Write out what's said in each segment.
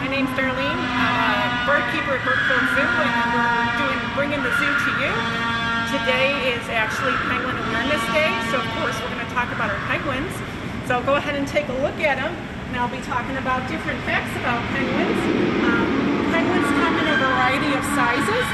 My name's Darlene, bird keeper at Brookfield Zoo, and we're bringing the zoo to you. Today is actually Penguin Awareness Day, so of course we're going to talk about our penguins. So go ahead and take a look at them, and I'll be talking about different facts about penguins. Penguins come in a variety of sizes.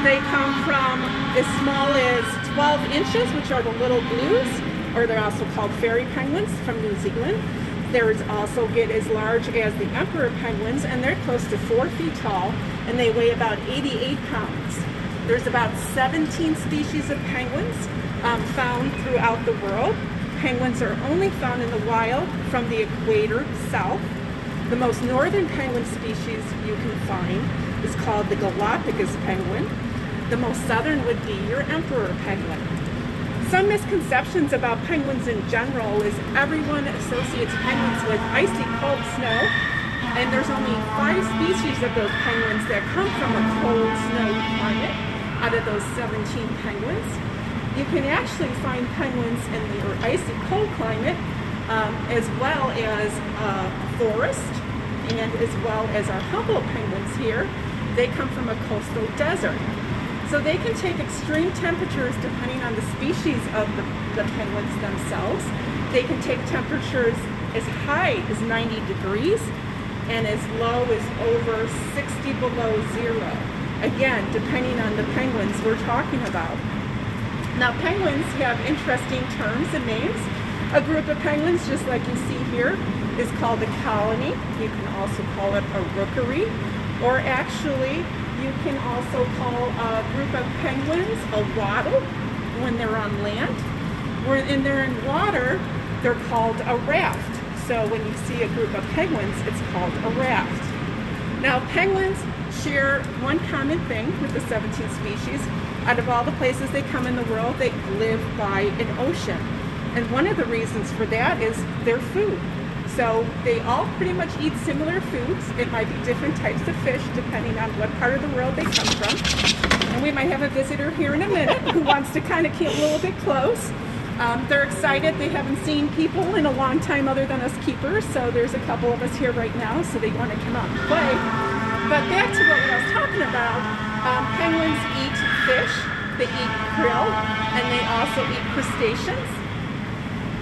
They come from as small as 12 inches, which are the little blues, or they're also called fairy penguins from New Zealand. There's also get as large as the emperor penguins, and they're close to 4 feet tall, and they weigh about 88 pounds. There's about 17 species of penguins found throughout the world. Penguins are only found in the wild from the equator south. The most northern penguin species you can find is called the Galapagos penguin. The most southern would be your emperor penguin. Some misconceptions about penguins in general is everyone associates penguins with icy cold snow, and there's only 5 species of those penguins that come from a cold snowy climate out of those 17 penguins. You can actually find penguins in the icy cold climate as well as forest, and as well as our Humboldt penguins here. They come from a coastal desert. So they can take extreme temperatures depending on the species of the penguins themselves. They can take temperatures as high as 90 degrees and as low as over 60 below zero. Again, depending on the penguins we're talking about. Now, penguins have interesting terms and names. A group of penguins, just like you see here, is called a colony. You can also call it a rookery, or actually, you can also call a group of penguins a wattle when they're on land. When they're in water, they're called a raft. So when you see a group of penguins, it's called a raft. Now, penguins share one common thing with the 17 species. Out of all the places they come in the world, they live by an ocean. And one of the reasons for that is their food. So they all pretty much eat similar foods. It might be different types of fish depending on what part of the world they come from. And we might have a visitor here in a minute who wants to kind of get a little bit close. They're excited. They haven't seen people in a long time other than us keepers. So there's a couple of us here right now, so they want to come out and play. But back to what I was talking about, penguins eat fish, they eat krill, and they also eat crustaceans.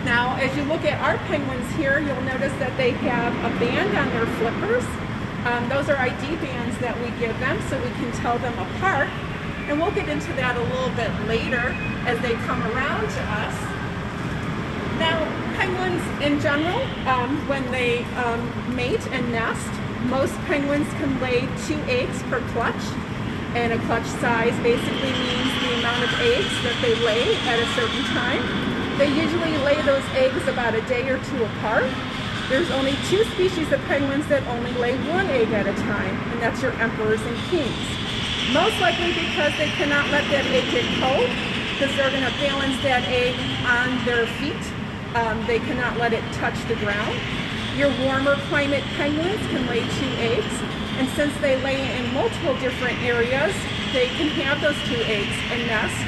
Now, as you look at our penguins here, you'll notice that they have a band on their flippers. Those are ID bands that we give them so we can tell them apart. And we'll get into that a little bit later as they come around to us. Now, penguins in general, when they mate and nest, most penguins can lay 2 eggs per clutch. And a clutch size basically means the amount of eggs that they lay at a certain time. They usually lay those eggs about a day or 2 apart. There's only 2 species of penguins that only lay 1 egg at a time, and that's your emperors and kings. Most likely because they cannot let that egg get cold, because they're going to balance that egg on their feet. They cannot let it touch the ground. Your warmer climate penguins can lay 2 eggs, and since they lay in multiple different areas, they can have those 2 eggs and nest.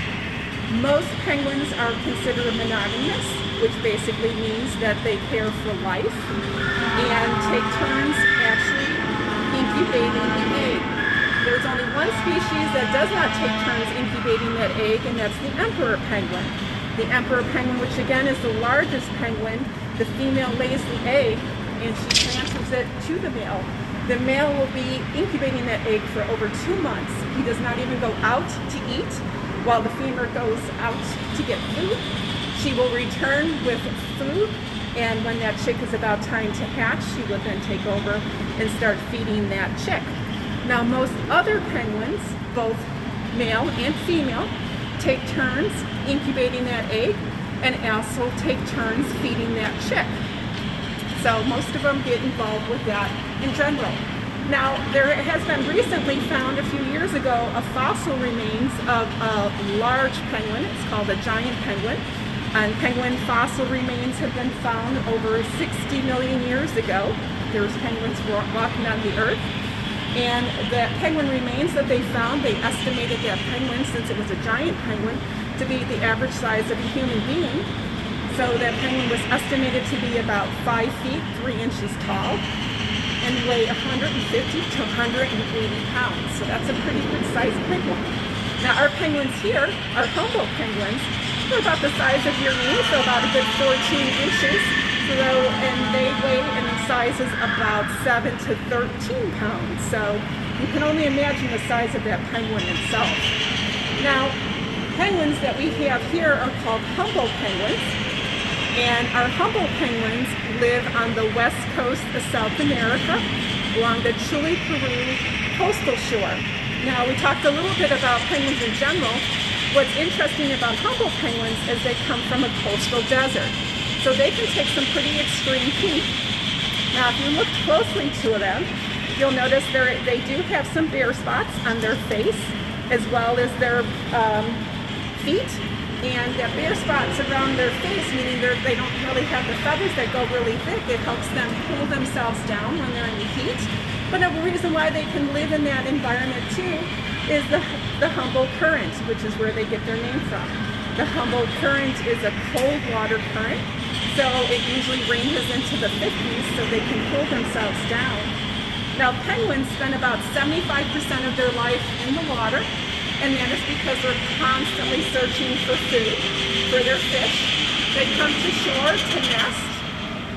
Most penguins are considered monogamous, which basically means that they pair for life and take turns actually incubating the egg. There's only one species that does not take turns incubating that egg, and that's the emperor penguin. The emperor penguin, which again is the largest penguin, the female lays the egg and she transfers it to the male. The male will be incubating that egg for over 2 months. He does not even go out to eat. While the female goes out to get food, she will return with food, and when that chick is about time to hatch, she will then take over and start feeding that chick. Now, most other penguins, both male and female, take turns incubating that egg and also take turns feeding that chick. So most of them get involved with that in general. Now, there has been recently found a few years ago a fossil remains of a large penguin. It's called a giant penguin. And penguin fossil remains have been found over 60 million years ago. There's penguins walking on the earth. And the penguin remains that they found, they estimated that penguin, since it was a giant penguin, to be the average size of a human being. So that penguin was estimated to be about 5 feet, 3 inches tall. and weigh 150 to 180 pounds. So that's a pretty good sized penguin. Now our penguins here, our Humboldt penguins, they're about the size of your knee, so about a good 14 inches. And they weigh in sizes about 7 to 13 pounds. So you can only imagine the size of that penguin itself. Now, penguins that we have here are called Humboldt penguins. And our Humboldt penguins live on the west coast of South America, along the Chile-Peru coastal shore. Now, we talked a little bit about penguins in general. What's interesting about Humboldt penguins is they come from a coastal desert. So they can take some pretty extreme heat. Now, if you look closely to them, you'll notice they do have some bare spots on their face, as well as their feet. And that bare spots around their face, meaning they don't really have the feathers that go really thick, it helps them cool themselves down when they're in the heat. But a reason why they can live in that environment too is the Humboldt current, which is where they get their name from. The Humboldt current is a cold water current, so it usually ranges into the 50s so they can cool themselves down. Now penguins spend about 75% of their life in the water, and that is because they're constantly searching for food for their fish. They come to shore to nest,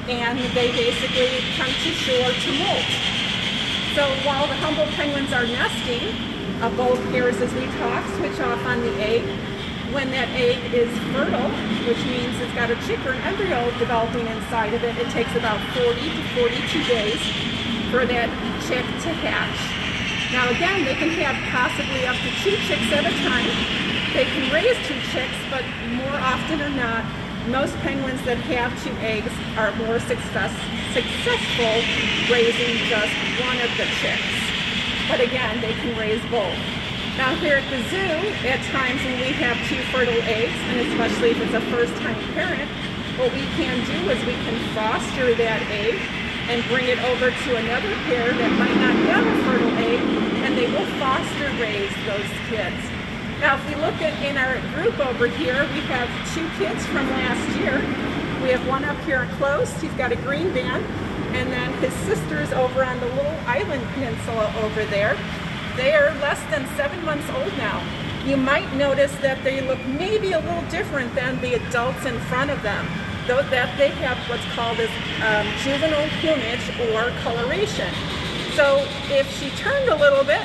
and they basically come to shore to molt. So while the Humboldt penguins are nesting, both pairs, as we talked, switch off on the egg. When that egg is fertile, which means it's got a chick or an embryo developing inside of it, it takes about 40 to 42 days for that chick to hatch. Now again, they can have possibly up to 2 chicks at a time. They can raise 2 chicks, but more often than not, most penguins that have 2 eggs are more successful raising just one of the chicks. But again, they can raise both. Now here at the zoo, at times when we have 2 fertile eggs, and especially if it's a first-time parent, what we can do is we can foster that egg and bring it over to another pair that might not have a fertile egg, and they will foster raise those kids. Now if we look in our group over here, we have 2 kids from last year. We have one up here close, he's got a green band, and then his sister's over on the little island peninsula over there. They are less than 7 months old now. You might notice that they look maybe a little different than the adults in front of them, though that they have what's called as juvenile plumage or coloration. So if she turned a little bit,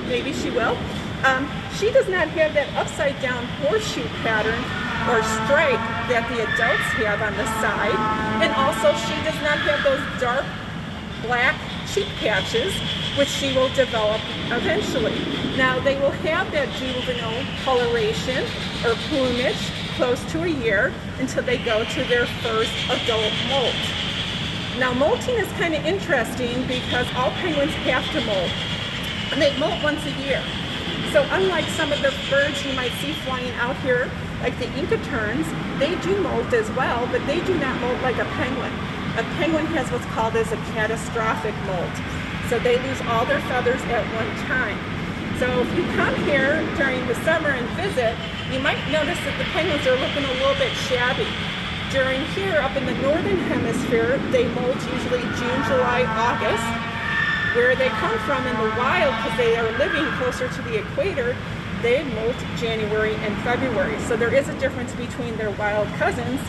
maybe she will, she does not have that upside down horseshoe pattern or stripe that the adults have on the side, and also she does not have those dark black cheek patches, which she will develop eventually. Now they will have that juvenile coloration or plumage close to a year until they go to their first adult molt. Now molting is kind of interesting because all penguins have to molt, and they molt once a year. So unlike some of the birds you might see flying out here, like the Inca terns, they do molt as well, but they do not molt like a penguin. A penguin has what's called as a catastrophic mold. So they lose all their feathers at one time. So if you come here during the summer and visit, you might notice that the penguins are looking a little bit shabby. During here, up in the northern hemisphere, they molt usually June, July, August. Where they come from in the wild, because they are living closer to the equator, they molt January and February. So there is a difference between their wild cousins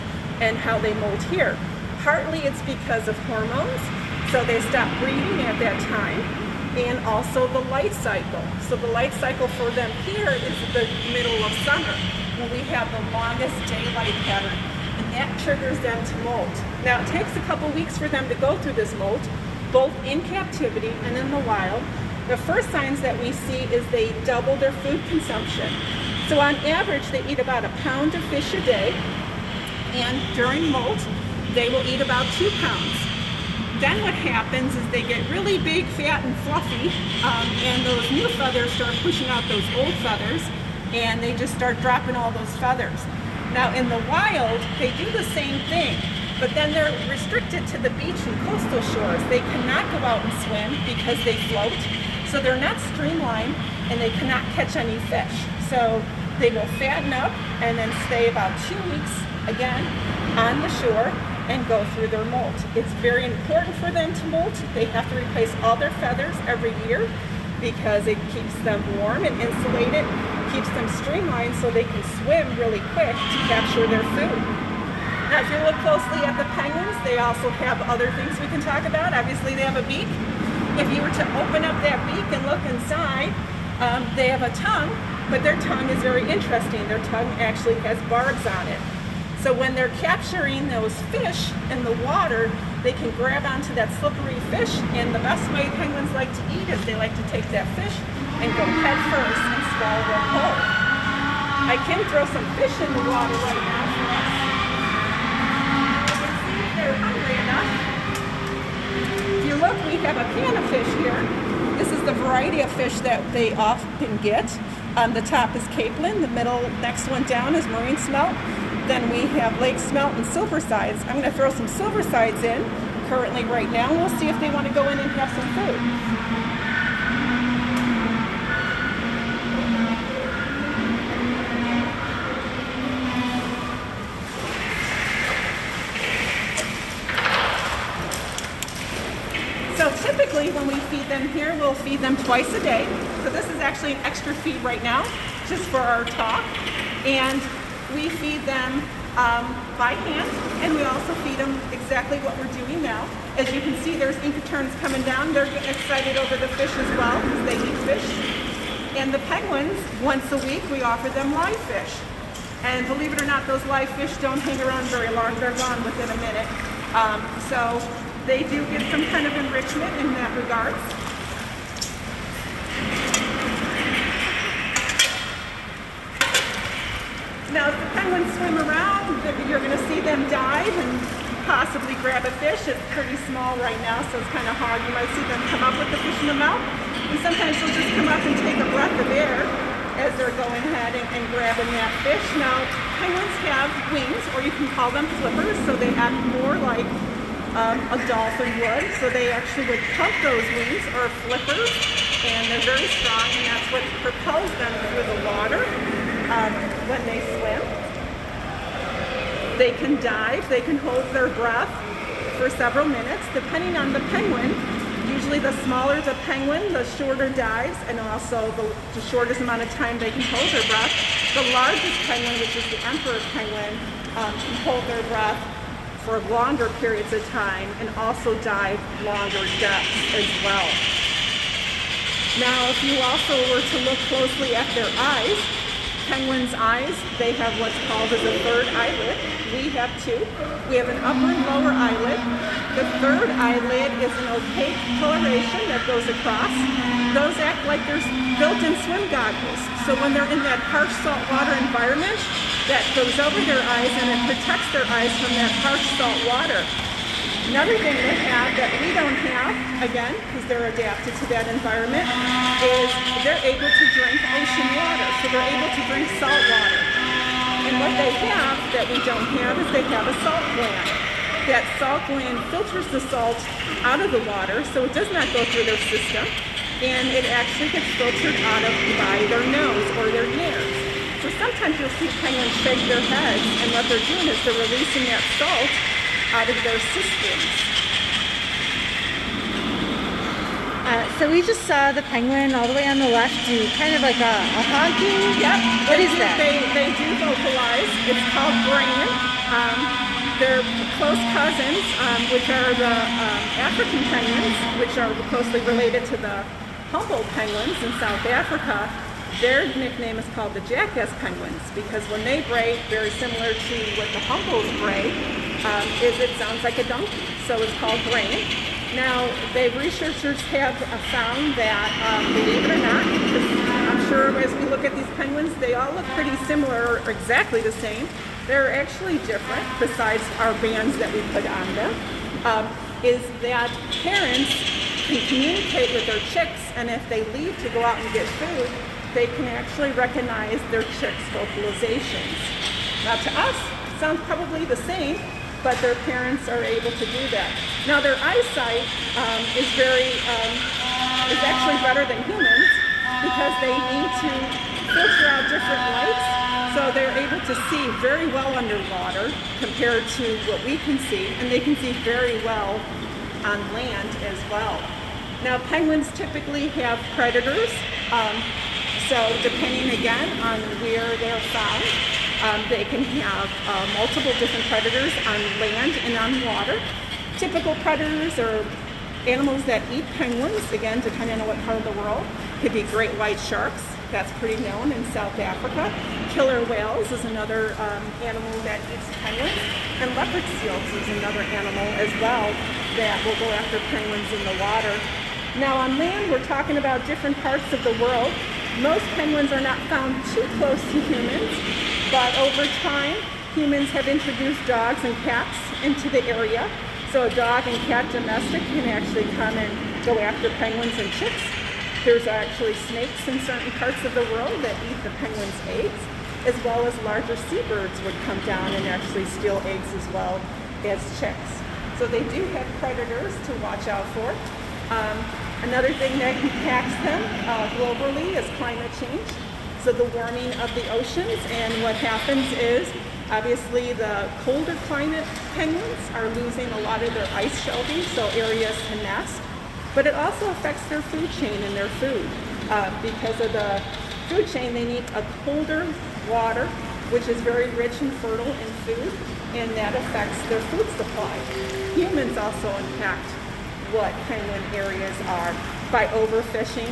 and how they molt here. Partly it's because of hormones, so they stop breeding at that time, and also the light cycle. So the light cycle for them here is the middle of summer, when we have the longest daylight pattern, and that triggers them to molt. Now it takes a couple weeks for them to go through this molt, both in captivity and in the wild. The first signs that we see is they double their food consumption. So on average, they eat about 1 pound of fish a day, and during molt, they will eat about 2 pounds. Then what happens is they get really big, fat, and fluffy, and those new feathers start pushing out those old feathers, and they just start dropping all those feathers. Now in the wild, they do the same thing, but then they're restricted to the beach and coastal shores. They cannot go out and swim because they float, so they're not streamlined, and they cannot catch any fish. So they will fatten up and then stay about 2 weeks again on the shore, and go through their molt. It's very important for them to molt. They have to replace all their feathers every year because it keeps them warm and insulated, keeps them streamlined so they can swim really quick to capture their food. Now, if you look closely at the penguins, they also have other things we can talk about. Obviously, they have a beak. If you were to open up that beak and look inside, they have a tongue, but their tongue is very interesting. Their tongue actually has barbs on it. So when they're capturing those fish in the water, they can grab onto that slippery fish, and the best way penguins like to eat is they like to take that fish and go head first and swallow them whole. I can throw some fish in the water right now for us. They're hungry enough. If you look, we have a pan of fish here. This is the variety of fish that they often get. The top is capelin, the middle next one down is marine smelt. Then we have lake smelt and silver sides. I'm going to throw some silver sides in currently right now, and we'll see if they want to go in and have some food. Typically when we feed them here, we'll feed them twice a day. So this is actually an extra feed right now, just for our talk. And we feed them by hand, and we also feed them exactly what we're doing now. As you can see, there's incoterms coming down. They're getting excited over the fish as well, because they eat fish. And the penguins, once a week, we offer them live fish. And believe it or not, those live fish don't hang around very long. They're gone within a minute. So they do get some kind of enrichment in that regards. Now, if the penguins swim around, you're going to see them dive and possibly grab a fish. It's pretty small right now, so it's kind of hard. You might see them come up with the fish in the mouth, and sometimes they'll just come up and take a breath of air as they're going ahead and grabbing that fish. Now, penguins have wings, or you can call them flippers, so they act more like a dolphin would. So they actually would pump those wings, or flippers, and they're very strong, and that's what propels them through the water when they swim. They can dive, they can hold their breath for several minutes, depending on the penguin. Usually the smaller the penguin, the shorter dives, and also the shortest amount of time they can hold their breath. The largest penguin, which is the emperor penguin, can hold their breath for longer periods of time and also dive longer depths as well. Now, if you also were to look closely at their eyes, penguins' eyes, they have what's called as a third eyelid. We have two. We have an upper and lower eyelid. The third eyelid is an opaque coloration that goes across. Those act like they're built-in swim goggles. So when they're in that harsh saltwater environment, that goes over their eyes and it protects their eyes from that harsh salt water. Another thing they have that we don't have, again, because they're adapted to that environment, is they're able to drink ocean water. So they're able to drink salt water. And what they have that we don't have is they have a salt gland. That salt gland filters the salt out of the water, so it does not go through their system, and it actually gets filtered out of by their nose or their ears. So sometimes you'll see penguins shake their heads, and what they're doing is they're releasing that salt out of their systems. So we just saw the penguin all the way on the left do kind of like a honking. Yep. What is that? They do vocalize. It's called braying. They're close cousins, which are the African penguins, which are closely related to the Humboldt penguins in South Africa. Their nickname is called the Jackass Penguins because when they bray, very similar to what the Humboldts bray, it sounds like a donkey. So it's called braying. Now, the researchers have found that, believe it or not, I'm sure as we look at these penguins, they all look pretty similar or exactly the same. They're actually different, besides our bands that we put on them, is that parents can communicate with their chicks, and if they leave to go out and get food, they can actually recognize their chicks' vocalizations. Now, to us, it sounds probably the same, but their parents are able to do that. Now, their eyesight is actually better than humans because they need to filter out different lights. So they're able to see very well underwater compared to what we can see, and they can see very well on land as well. Now, penguins typically have predators, so depending again on where they're found, they can have multiple different predators on land and on water. Typical predators are animals that eat penguins, again, depending on what part of the world. Could be great white sharks, that's pretty known in South Africa. Killer whales is another animal that eats penguins. And leopard seals is another animal as well that will go after penguins in the water. Now on land, we're talking about different parts of the world. Most penguins are not found too close to humans, but over time, humans have introduced dogs and cats into the area. So a dog and cat domestic can actually come and go after penguins and chicks. There's actually snakes in certain parts of the world that eat the penguins' eggs, as well as larger seabirds would come down and actually steal eggs as well as chicks. So they do have predators to watch out for. Another thing that impacts them globally is climate change. So the warming of the oceans, and what happens is obviously the colder climate penguins are losing a lot of their ice shelving, so areas to nest. But it also affects their food chain and their food. Because of the food chain, they need a colder water, which is very rich and fertile in food, and that affects their food supply. Humans also impact what penguin areas are by overfishing.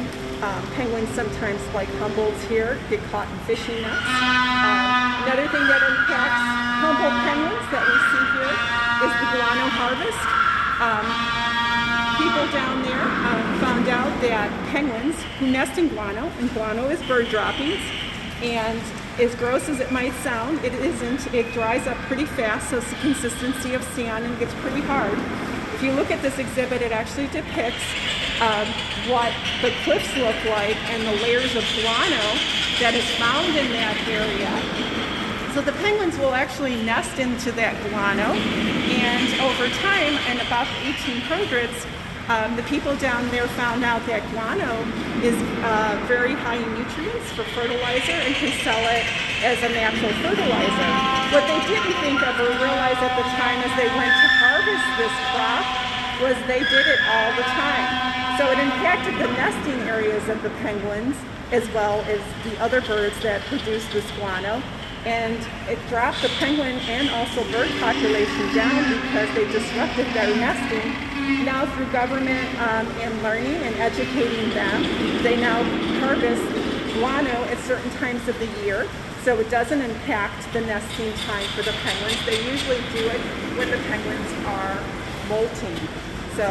Penguins sometimes, like Humboldt's here, get caught in fishing nets. Another thing that impacts Humboldt penguins that we see here is the guano harvest. People down there found out that penguins who nest in guano is bird droppings, and as gross as it might sound, it isn't. It dries up pretty fast, so it's the consistency of sand and gets pretty hard. If you look at this exhibit, it actually depicts what the cliffs look like and the layers of guano that is found in that area. So the penguins will actually nest into that guano, and over time, in about the 1800s, the people down there found out that guano is very high in nutrients for fertilizer and can sell it as a natural fertilizer. What they didn't think of or realize at the time as they went to harvest this crop was they did it all the time. So it impacted the nesting areas of the penguins as well as the other birds that produce this guano. And it dropped the penguin and also bird population down because they disrupted their nesting. Now through government and learning and educating them, they now harvest guano at certain times of the year, so it doesn't impact the nesting time for the penguins. They usually do it when the penguins are molting. So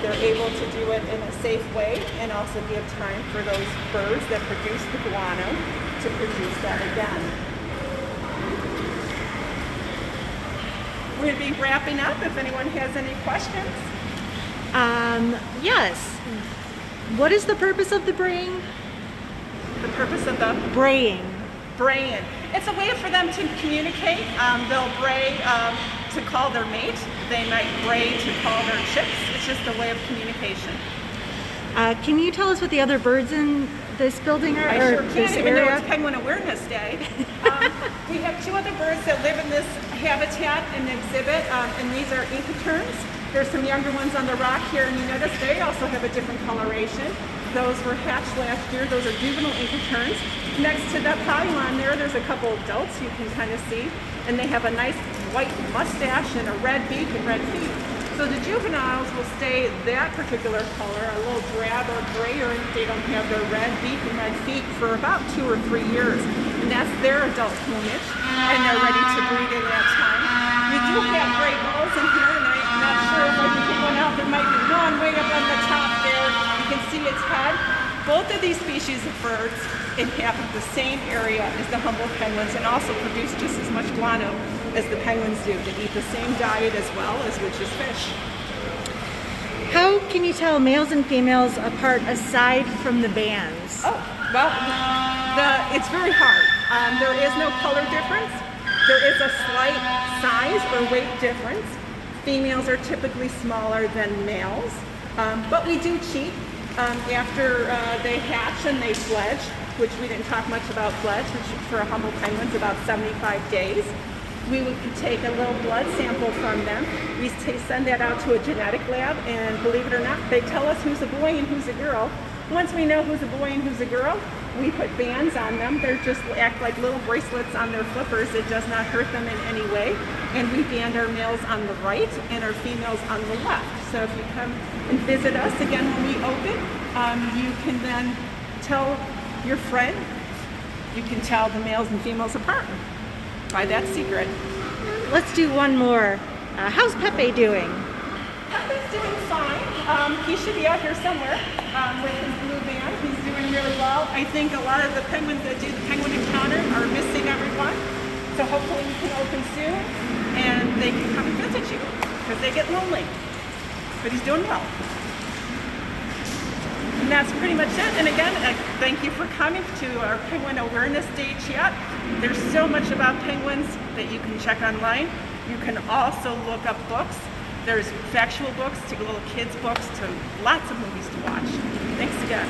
they're able to do it in a safe way and also give time for those birds that produce the guano to produce that again. We'll be wrapping up if anyone has any questions. Yes. What is the purpose of the braying? The purpose of the Braying. braying. It's a way for them to communicate. They'll bray to call their mate. They might bray to call their chicks. It's just a way of communication. Can you tell us what the other birds in this building are? I or sure this can, even though area? it's Penguin Awareness Day. We have two other birds that live in this habitat in the exhibit, and these are Inca terns. There's some younger ones on the rock here, and you notice they also have a different coloration. Those were hatched last year. Those are juvenile Inca terns. Next to that pylon there's a couple adults you can kind of see, and they have a nice white mustache and a red beak and red feet. So the juveniles will stay that particular color, a little drab or grayer, and they don't have their red beak and red feet for about 2 or 3 years. And that's their adult plumage, and they're ready to breed in that time. We do have gray gulls in here, and I'm not sure if I can pick one out. There might be one way up on the top there. You can see its head. Both of these species of birds inhabit the same area as the Humboldt penguins and also produce just as much guano as the penguins do. They eat the same diet as well, as which is fish. How can you tell males and females apart aside from the bands? Oh, well, it's very hard. There is no color difference. There is a slight size or weight difference. Females are typically smaller than males, but we do cheat. After they hatch and they fledge, which we didn't talk much about fledge, which for a Humboldt penguin is about 75 days. We would take a little blood sample from them. We send that out to a genetic lab, and believe it or not, they tell us who's a boy and who's a girl. Once we know who's a boy and who's a girl, we put bands on them. They just act like little bracelets on their flippers. It does not hurt them in any way. And we band our males on the right and our females on the left. So if you come and visit us again when we open, you can then tell your friend, you can tell the males and females apart by that secret. Let's do one more. How's Pepe doing? Pepe's doing fine. He should be out here somewhere with his blue band. He's doing really well. I think a lot of the penguins that do the penguin encounter are missing everyone. So hopefully we can open soon and they can come and visit you because they get lonely. But he's doing well. And that's pretty much it. And again, thank you for coming to our Penguin Awareness Day chat. There's so much about penguins that you can check online. You can also look up books. There's factual books to little kids' books to lots of movies to watch. Thanks again.